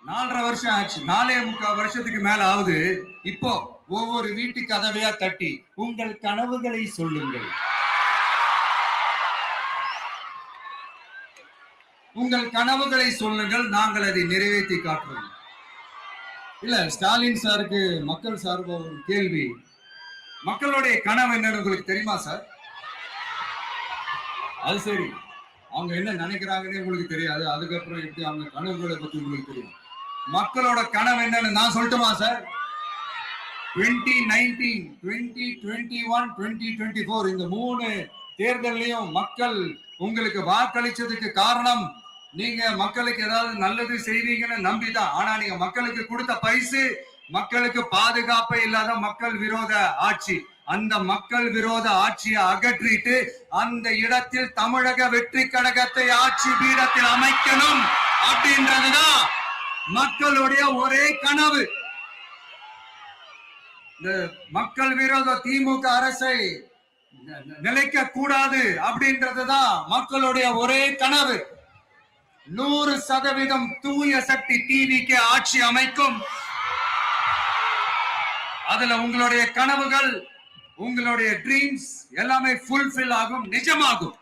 4.5 வருஷம் ஆச்சு. 4.25 வருஷத்துக்கு மேல ஆகுது. இப்போ ஒவ்வொரு வீட்டு கதவையா தட்டி உங்கள் கனவுகளை சொல்லுங்கள், உங்கள் கனவுகளை சொல்லுங்கள், நாங்கள் அதை நிறைவேற்றி காட்டுறோம். இல்ல, ஸ்டாலின் சாருக்கு மக்கள் சார்பா ஒரு கேள்வி. மக்களுடைய கனவு என்னன்னு உங்களுக்கு தெரியுமா சார்? அது சரி, அவங்க என்ன நினைக்கிறாங்கன்னு உங்களுக்கு தெரியாது. அதுக்கப்புறம் எப்படி அவங்க கனவுகளை பத்தி உங்களுக்கு தெரியும்? மக்களோட கனவு என்னன்னு நான் சொல்லட்டுமா சார்? 2019, 2021, 2024 இந்த 3 தேர்தலையும் மக்கள் உங்களுக்கு வாக்களிச்சதுக்கு காரணம் நீங்க மக்களுக்கு ஏதாவது நல்லது செய்வீங்கன்னு நம்பிதான். ஆனா நீங்க மக்களுக்கு கொடுத்த பரிசு மக்களுக்கு பாதுகாப்பே இல்லாத மக்கள் விரோத ஆட்சி. அந்த மக்கள் விரோத ஆட்சியை அகற்றிட்டு அந்த இடத்தில் தமிழக வெற்றி கழகத்தை ஆட்சி பீடத்தில் அமைக்கணும் அப்படின்றதுதான் மக்களுடைய ஒரே கனவு. இந்த மக்கள் விரோத திமுக அரசை நிலைக்க கூடாது அப்படின்றதுதான் மக்களுடைய ஒரே கனவு. 100% தூய சக்தி டிவிக்கு ஆட்சி அமைக்கும். அதுல உங்களுடைய கனவுகள், உங்களுடைய ட்ரீம்ஸ் எல்லாமே ஃபுல்ஃபில் ஆகும், நிஜமாகும்.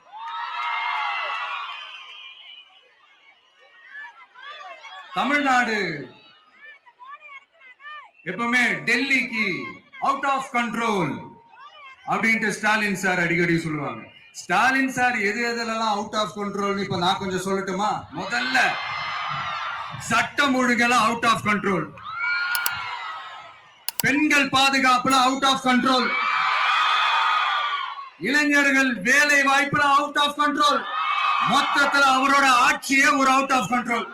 தமிழ்நாடு எப்பவுமே டெல்லிக்கு அவுட் ஆஃப் கண்ட்ரோல் அப்படின்ட்டு ஸ்டாலின் சார் அடிக்கடி சொல்லுவாங்க. ஸ்டாலின் சார் எதெல்லாம் அவுட் ஆஃப் கண்ட்ரோல் இப்ப நான் கொஞ்சம் சொல்லட்டுமா? முதல்ல சட்டம் ஒழுங்கெல்லாம் அவுட் ஆஃப் கண்ட்ரோல், பெண்கள் பாதுகாப்புல அவுட் ஆஃப் கண்ட்ரோல், இளைஞர்கள் வேலை வாய்ப்புல அவுட் ஆஃப் கண்ட்ரோல், மொத்தத்துல அவரோட ஆட்சியே ஒரு அவுட் ஆஃப் கண்ட்ரோல்.